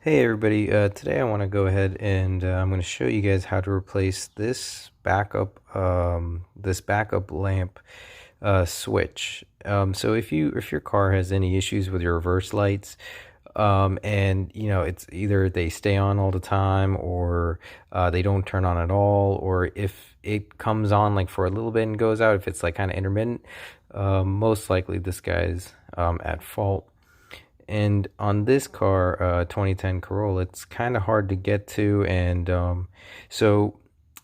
Hey everybody, today I want to go ahead and I'm going to show you guys how to replace this backup lamp switch. So if your car has any issues with your reverse lights, and it's either they stay on all the time or they don't turn on at all, or if it comes on like for a little bit and goes out, if it's like kind of intermittent, most likely this guy's at fault. And on this car, 2010 Corolla, it's kind of hard to get to. And so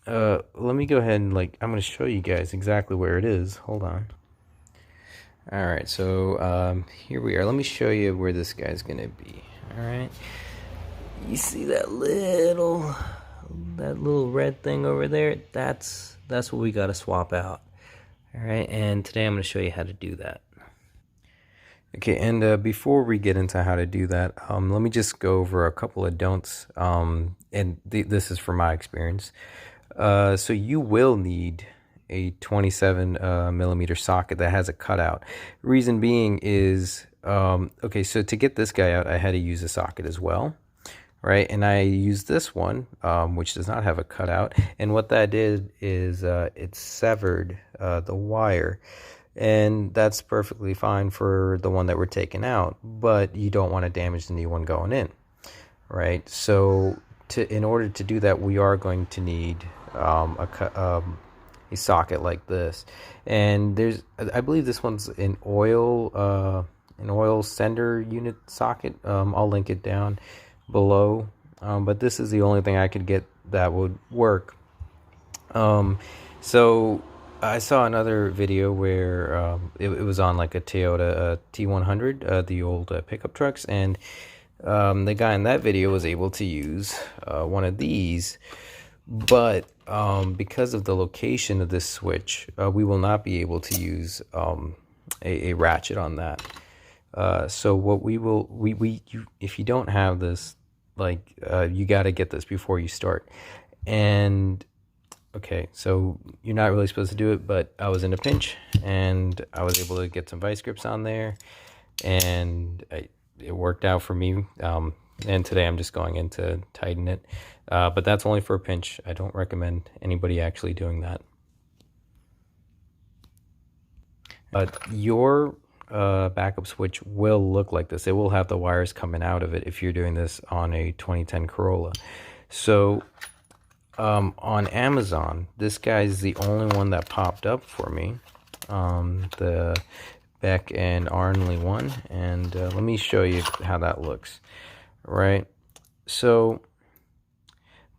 let me go ahead and I'm going to show you guys exactly where it is. Hold on. All right, so here we are. Let me show you where this guy's going to be. All right. You see that little red thing over there? That's what we got to swap out. All right, and today I'm going to show you how to do that. Okay, and before we get into how to do that, let me just go over a couple of don'ts, and this is from my experience. So you will need a 27 millimeter socket that has a cutout. Reason being is, okay, so to get this guy out, I had to use a socket as well, right? And I used this one, which does not have a cutout, and what that did is it severed the wire. And that's perfectly fine for the one that we're taking out, but you don't want to damage the new one going in, right? So in order to do that, we are going to need a socket like this. And I believe this one's an oil sender unit socket. I'll link it down below, but this is the only thing I could get that would work. So I saw another video where it was on like a Toyota T100, the old pickup trucks, and the guy in that video was able to use one of these, but because of the location of this switch, we will not be able to use a ratchet on that. So what if you don't have this, you got to get this before you start. And okay, so you're not really supposed to do it, but I was in a pinch and I was able to get some vice grips on there, and it worked out for me. And today I'm just going in to tighten it, but that's only for a pinch. I don't recommend anybody actually doing that. But your backup switch will look like this. It will have the wires coming out of it if you're doing this on a 2010 Corolla. So on Amazon, this guy's the only one that popped up for me, the Beck and Arnley one, and let me show you how that looks. Right, so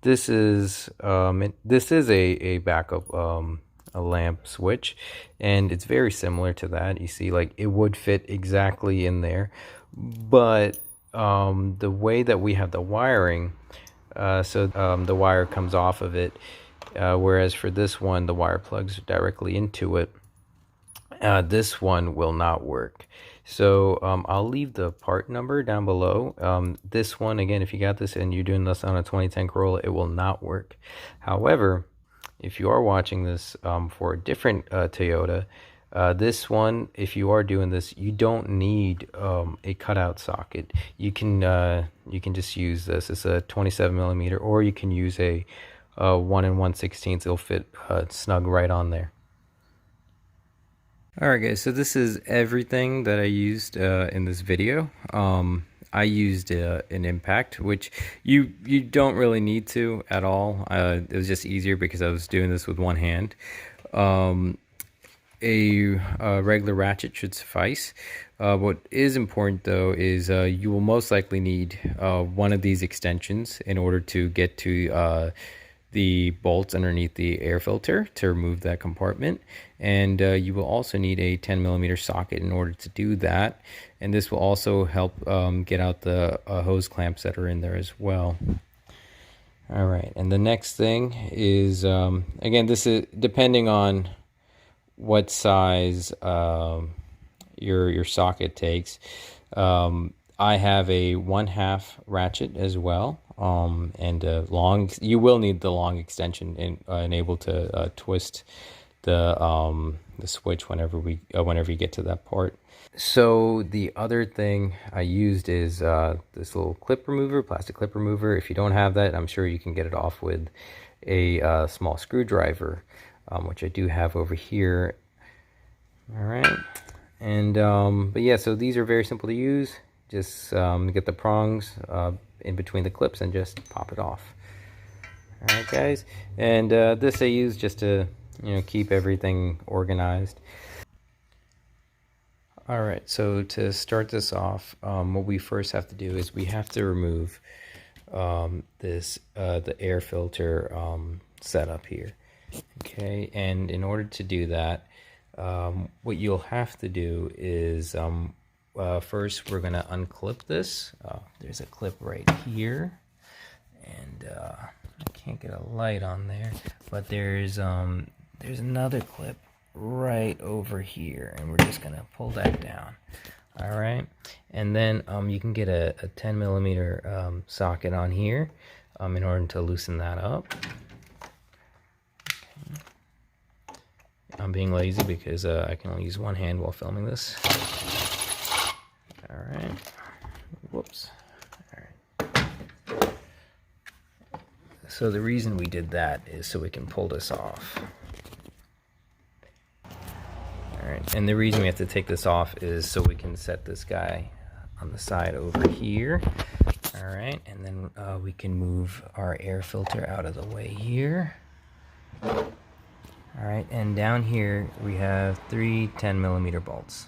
this is a backup a lamp switch, and it's very similar to that. You see, like, it would fit exactly in there, but the way that we have the wiring, the wire comes off of it, whereas for this one the wire plugs directly into it. This one will not work. So I'll leave the part number down below. This one, again, if you got this and you're doing this on a 2010 Corolla, it will not work. However, if you are watching this for a different Toyota, this one, if you are doing this, you don't need a cutout socket. You can just use this. It's a 27 millimeter, or you can use a 1 1/16. It'll fit snug right on there. Alright guys, so this is everything that I used in this video. I used an impact, which you don't really need to at all. It was just easier because I was doing this with one hand. A regular ratchet should suffice. What is important though is you will most likely need one of these extensions in order to get to the bolts underneath the air filter to remove that compartment, and you will also need a 10 millimeter socket in order to do that, and this will also help get out the hose clamps that are in there as well. All right, and the next thing is, again, this is depending on what size your socket takes. I have a 1/2 ratchet as well, and you will need the long extension and able to twist the switch whenever you get to that part. So the other thing I used is this little clip remover, plastic clip remover. If you don't have that, I'm sure you can get it off with a small screwdriver, which I do have over here. All right, and but yeah, so these are very simple to use. Just get the prongs in between the clips and just pop it off. All right, guys, and this I use just to keep everything organized. All right, so to start this off, what we first have to do is we have to remove the air filter setup here. Okay, and in order to do that, what you'll have to do is first we're going to unclip this. There's a clip right here, and I can't get a light on there, but there's another clip right over here, and we're just gonna pull that down. All right, and then you can get a 10 millimeter socket on here in order to loosen that up. Okay. I'm being lazy because I can only use one hand while filming this. All right, whoops. All right, so the reason we did that is so we can pull this off. Alright, and the reason we have to take this off is so we can set this guy on the side over here. Alright, and then we can move our air filter out of the way here. Alright, and down here we have 3 10 millimeter bolts.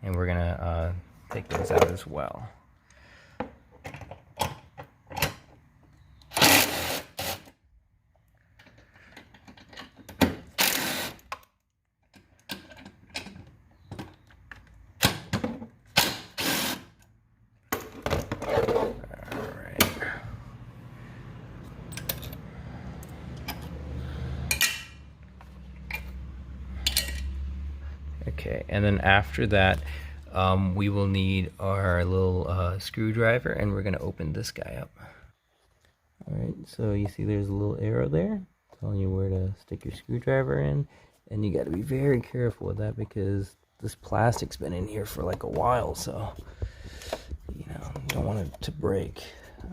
And we're going to take those out as well. Okay, and then after that, we will need our little screwdriver, and we're going to open this guy up. Alright, so you see there's a little arrow there telling you where to stick your screwdriver in, and you got to be very careful with that because this plastic's been in here for like a while, so you don't want it to break.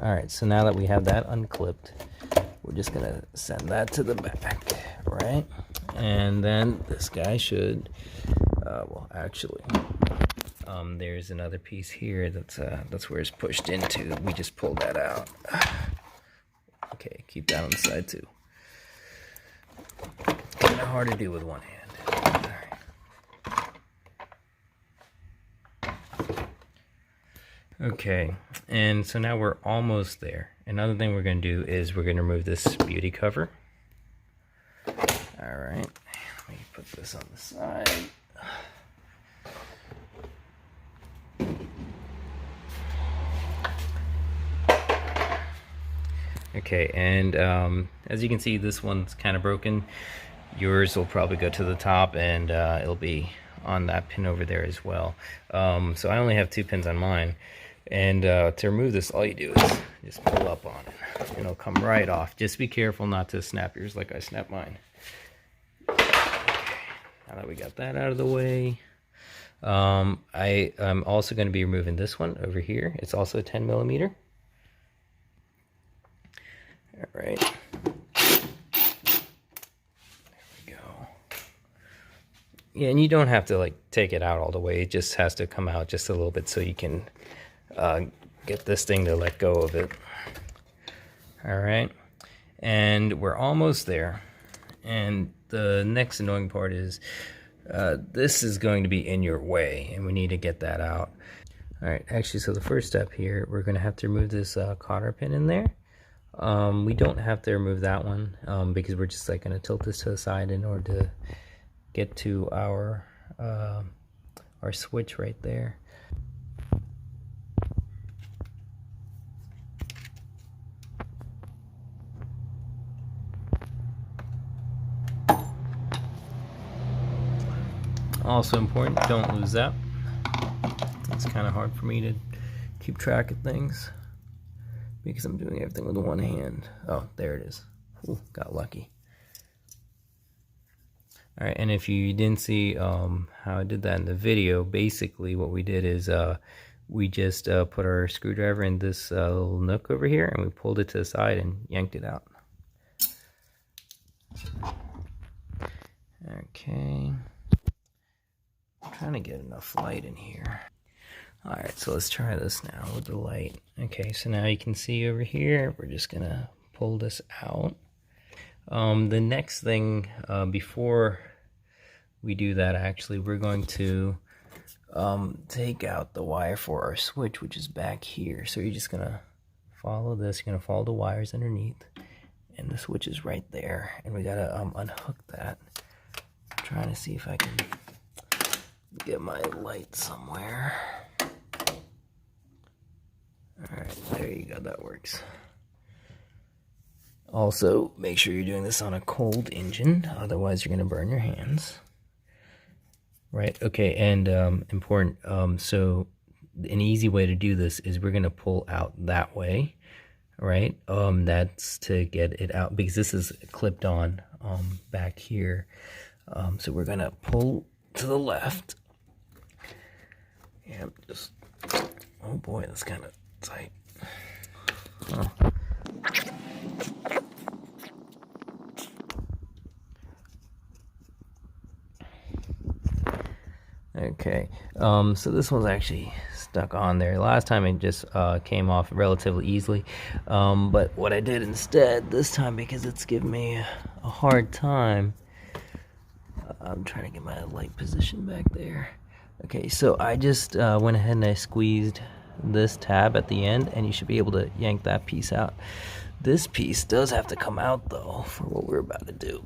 Alright, so now that we have that unclipped, we're just going to send that to the back, right? And then this guy should well, actually, there's another piece here that's where it's pushed into. We just pulled that out. Okay, keep that on the side too. Kind of hard to do with one hand. All right. Okay, and so now we're almost there. Another thing we're going to do is we're going to remove this beauty cover. All right, let me put this on the side. Okay, and as you can see, this one's kind of broken. Yours will probably go to the top, and it'll be on that pin over there as well. So I only have 2 pins on mine, and to remove this, all you do is just pull up on it, and it'll come right off. Just be careful not to snap yours like I snapped mine. Now that we got that out of the way, I'm also going to be removing this one over here. It's also a 10 millimeter. All right. There we go. Yeah, and you don't have to like take it out all the way. It just has to come out just a little bit so you can get this thing to let go of it. All right. And we're almost there. And the next annoying part is this is going to be in your way, and we need to get that out. All right, actually, so the first step here, we're going to have to remove this cotter pin in there. We don't have to remove that one because we're just like going to tilt this to the side in order to get to our switch right there. Also important, don't lose that. It's kind of hard for me to keep track of things because I'm doing everything with one hand. Oh, there it is. Ooh, got lucky. All right, and if you didn't see how I did that in the video, basically what we did is we just put our screwdriver in this little nook over here, and we pulled it to the side and yanked it out. Okay, I'm trying to get enough light in here. All right, so let's try this now with the light. Okay, so now you can see over here, we're just gonna pull this out. The next thing, before we do that, actually, we're going to take out the wire for our switch, which is back here. So you're just gonna follow this, you're gonna follow the wires underneath, and the switch is right there. And we gotta unhook that. I'm trying to see if I can get my light somewhere. Alright, there you go, that works. Also, make sure you're doing this on a cold engine, otherwise you're going to burn your hands. Right, okay, and important, so an easy way to do this is we're going to pull out that way, right? That's to get it out, because this is clipped on back here. So we're going to pull to the left. Yeah, just, oh boy, that's kind of tight. Huh. Okay, so this one's actually stuck on there. Last time it just came off relatively easily, but what I did instead this time, because it's giving me a hard time, I'm trying to get my light position back there. Okay, so I just went ahead and I squeezed this tab at the end, and you should be able to yank that piece out. This piece does have to come out though for what we're about to do.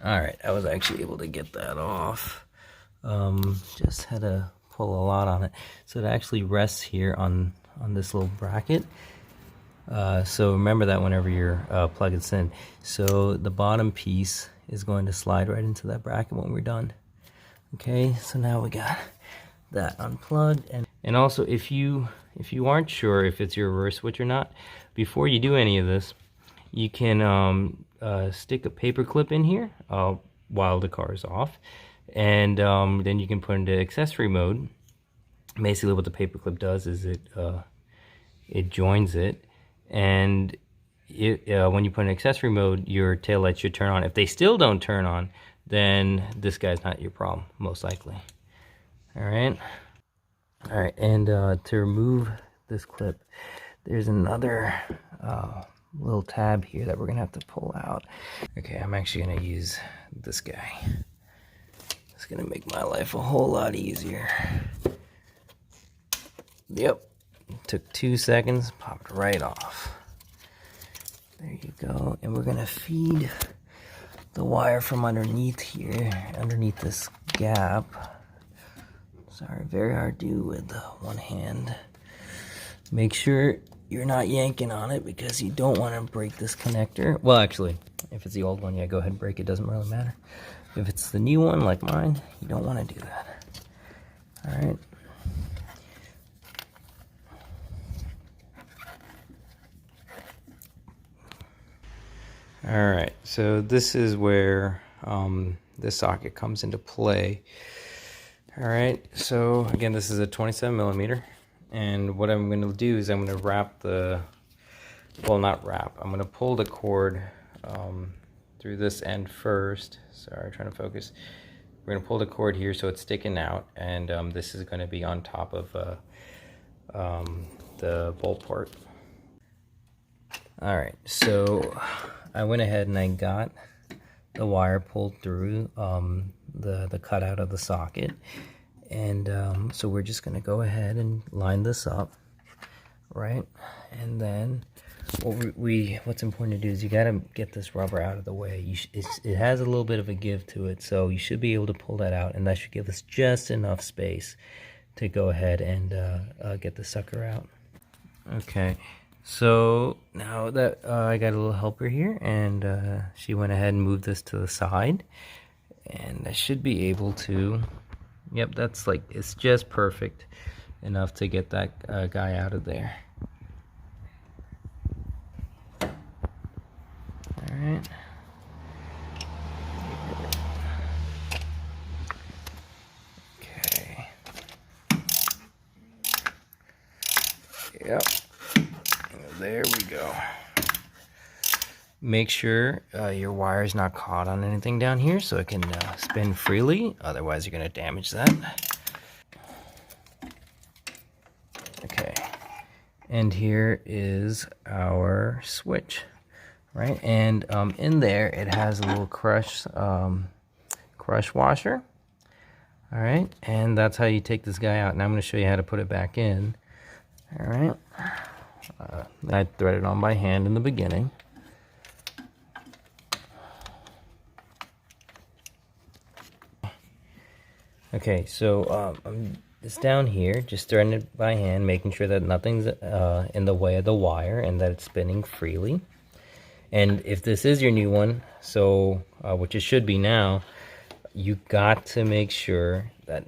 Alright, I was actually able to get that off. Just had to pull a lot on it. So it actually rests here on this little bracket. So remember that whenever you're plugging this in. So the bottom piece is going to slide right into that bracket when we're done. Okay, so now we got that unplugged. And also, if you aren't sure if it's your reverse switch or not, before you do any of this, you can stick a paper clip in here while the car is off. And then you can put into accessory mode. Basically what the paperclip does is it joins it, and when you put in accessory mode, your taillights should turn on. If they still don't turn on, then this guy's not your problem, most likely. Alright, and to remove this clip, there's another little tab here that we're gonna have to pull out. Okay, I'm actually gonna use this guy. It's gonna make my life a whole lot easier. Yep, took 2 seconds, popped right off. There you go, and we're gonna feed the wire from underneath here, underneath this gap. Sorry, very hard to do with one hand. Make sure you're not yanking on it, because you don't want to break this connector. Well, actually, if it's the old one, yeah, go ahead and break it, doesn't really matter. If it's the new one, like mine, you don't want to do that. Alright. Alright, so this is where this socket comes into play. Alright, so again, this is a 27mm, and what I'm going to do is I'm going to wrap the, well, not wrap, I'm going to pull the cord through this end first. Sorry, trying to focus. We're going to pull the cord here so it's sticking out, and this is going to be on top of the bolt part. Alright, so I went ahead and I got the wire pulled through the cutout of the socket, and so we're just going to go ahead and line this up, right? And then what's important to do is you got to get this rubber out of the way. It has a little bit of a give to it, so you should be able to pull that out, and that should give us just enough space to go ahead and get the sucker out. Okay, so now that I got a little helper here, and she went ahead and moved this to the side, and I should be able to, yep, that's like, it's just perfect enough to get that guy out of there. Alright. Yep. There we go. Make sure your wire is not caught on anything down here so it can spin freely. Otherwise, you're going to damage that. Okay. And here is our switch, right? And in there, it has a little crush washer. All right. And that's how you take this guy out. Now I'm going to show you how to put it back in. All right. I threaded on by hand in the beginning. Okay, so I'm just down here, just threading it by hand, making sure that nothing's in the way of the wire and that it's spinning freely. And if this is your new one, so which it should be now, you got to make sure that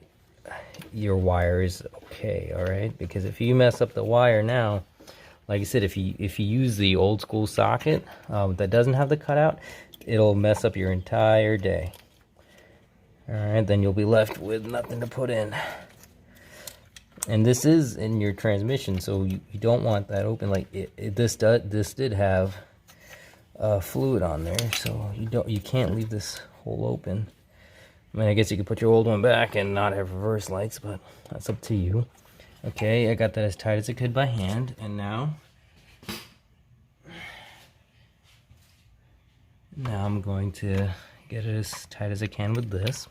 your wire is okay, all right? Because if you mess up the wire now, like I said, if you use the old school socket that doesn't have the cutout, it'll mess up your entire day. All right, then you'll be left with nothing to put in. And this is in your transmission, so you don't want that open. Like this did have fluid on there, so you can't leave this hole open. I mean, I guess you could put your old one back and not have reverse lights, but that's up to you. Okay, I got that as tight as I could by hand, and now I'm going to get it as tight as I can with this.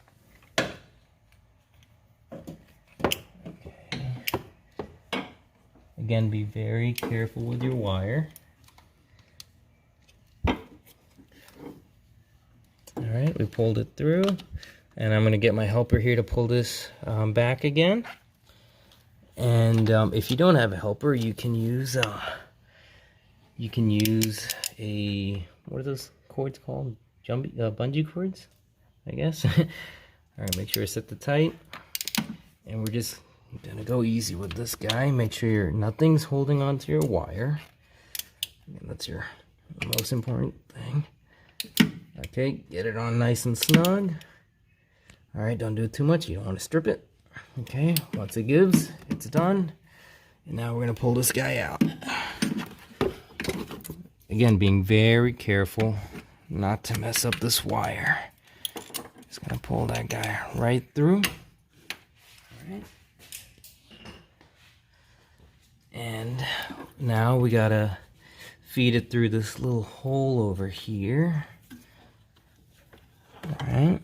Okay. Again, be very careful with your wire. Alright, we pulled it through, and I'm going to get my helper here to pull this back again. And if you don't have a helper, you can use a, what are those cords called? Bungee cords, I guess. Alright, make sure you set the tight. And we're just gonna go easy with this guy. Make sure nothing's holding onto your wire. And that's your most important thing. Okay, get it on nice and snug. Alright, don't do it too much. You don't want to strip it. Okay, once it gives, it's done. And now we're gonna pull this guy out. Again, being very careful not to mess up this wire. Just gonna pull that guy right through. Alright. And now we gotta feed it through this little hole over here. Alright.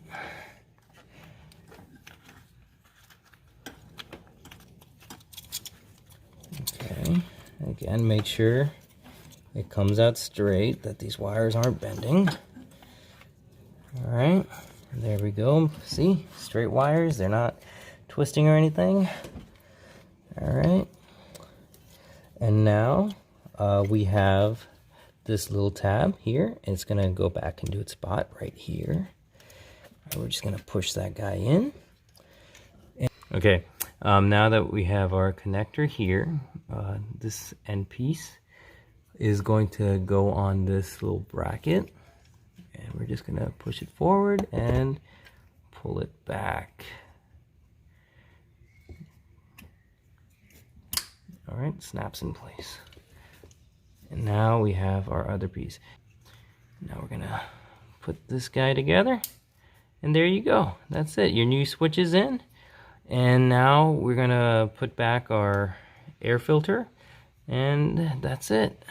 Okay. Again, make sure it comes out straight, that these wires aren't bending. Alright, there we go. See, straight wires, they're not twisting or anything. Alright, and now we have this little tab here, and it's going to go back into its spot right here. Right, we're just going to push that guy in. Okay, now that we have our connector here, this end piece is going to go on this little bracket, and we're just going to push it forward and pull it back. All right, snaps in place. And now we have our other piece. Now we're gonna put this guy together, and there you go. That's it. Your new switch is in. And now we're gonna put back our air filter, and that's it.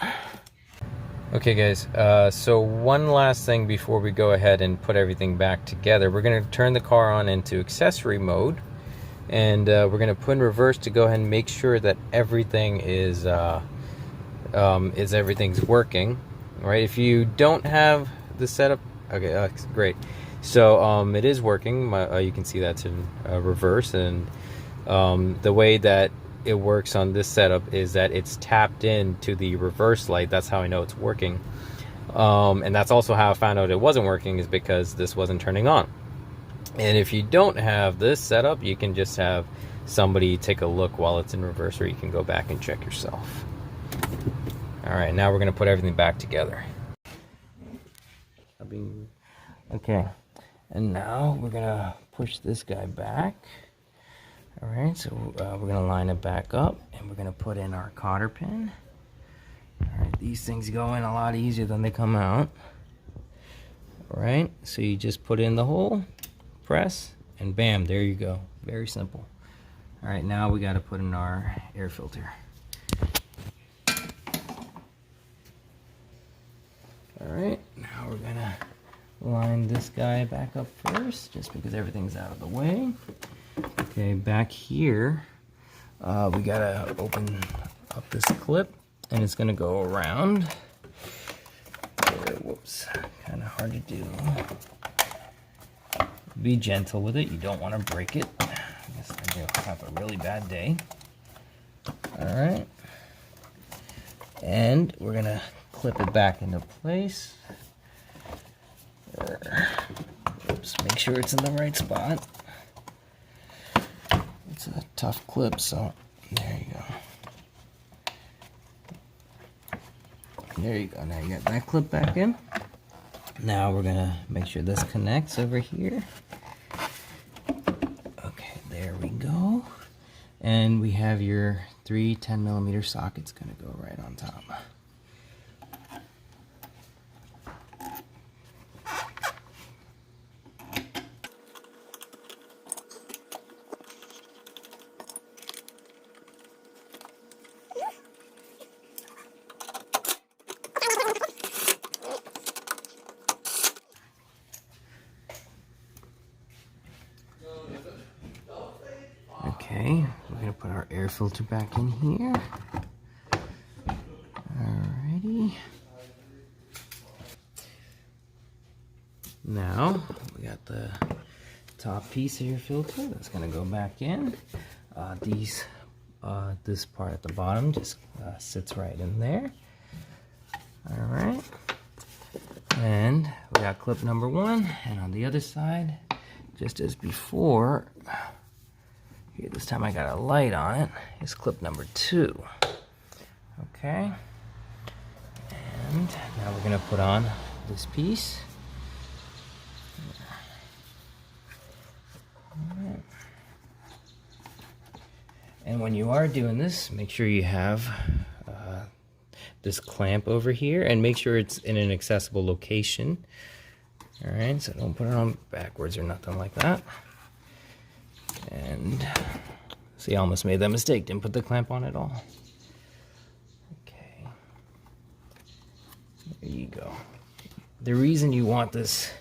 Okay guys, so one last thing before we go ahead and put everything back together. We're gonna turn the car on into accessory mode, and we're gonna put in reverse to go ahead and make sure that everything is everything's working. Right, if you don't have the setup, okay, great. So it is working. You can see that's in reverse, and the way that it works on this setup is that it's tapped into the reverse light. That's how I know it's working, and that's also how I found out it wasn't working, is because this wasn't turning on. And if you don't have this setup, you can just have somebody take a look while it's in reverse, or you can go back and check yourself. All right, now we're gonna put everything back together. Okay, and now we're gonna push this guy back. All right, so we're gonna line it back up and we're gonna put in our cotter pin. All right, these things go in a lot easier than they come out. All right, so you just put in the hole, press, and bam, there you go. Very simple. All right, now we gotta put in our air filter. All right, now we're gonna line this guy back up first, just because everything's out of the way. Okay, back here, we gotta open up this clip, and it's gonna go around. Whoops, kind of hard to do. Be gentle with it. You don't want to break it. I guess I have a really bad day. All right, and we're gonna clip it back into place. Oops, make sure it's in the right spot. It's a tough clip, so there you go. There you go. Now you got that clip back in. Now we're gonna make sure this connects over here. Okay, there we go. And we have your 3 10mm sockets gonna go right on top. Okay, we're gonna put our air filter back in here. Alrighty. Now we got the top piece of your filter that's gonna go back in. This part at the bottom just sits right in there. Alright. And we got clip number 1, and on the other side, just as before, here, this time I got a light on it, is clip number 2. Okay. And now we're gonna put on this piece. Alright. And when you are doing this, make sure you have this clamp over here, and make sure it's in an accessible location. Alright, so don't put it on backwards or nothing like that. And see, I almost made that mistake, didn't put the clamp on at all. Okay, there you go. The reason you want this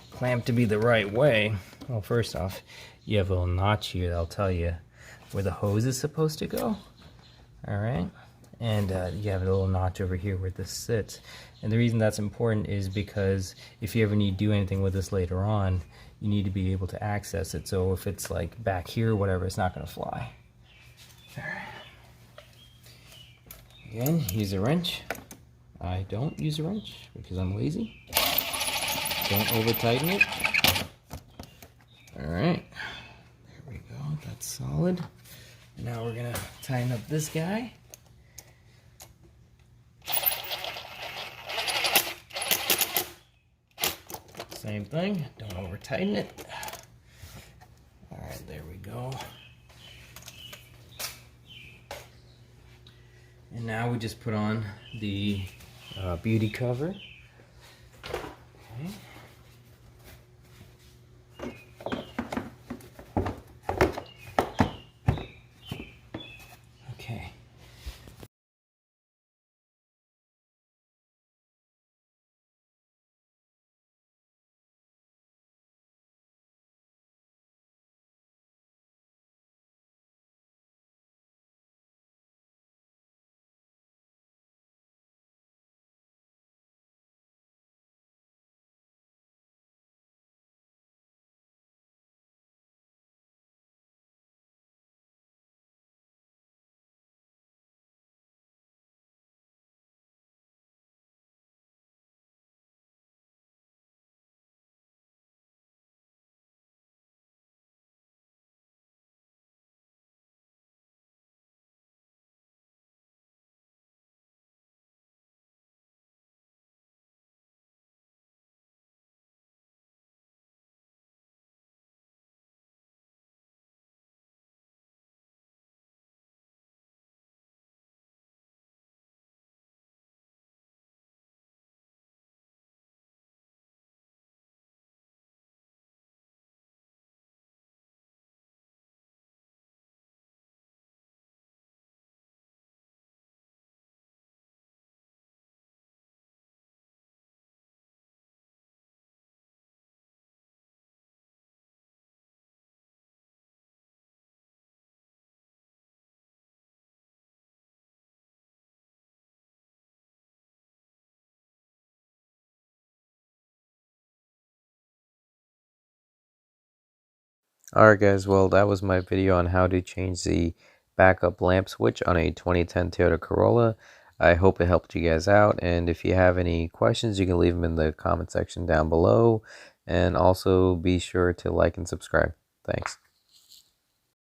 clamp to be the right way, well, first off, you have a little notch here that'll tell you where the hose is supposed to go. Alright, and you have a little notch over here where this sits. And the reason that's important is because if you ever need to do anything with this later on, you need to be able to access it. So if it's like back here or whatever, it's not going to fly. Again, use a wrench. I don't use a wrench because I'm lazy. Don't over tighten it. Alright, there we go, that's solid. Now we're gonna tighten up this guy. Same thing, don't over tighten it. Alright, there we go. And now we just put on the beauty cover. Okay. Alright guys, well that was my video on how to change the backup lamp switch on a 2010 Toyota Corolla. I hope it helped you guys out, and if you have any questions you can leave them in the comment section down below, and also be sure to like and subscribe. Thanks.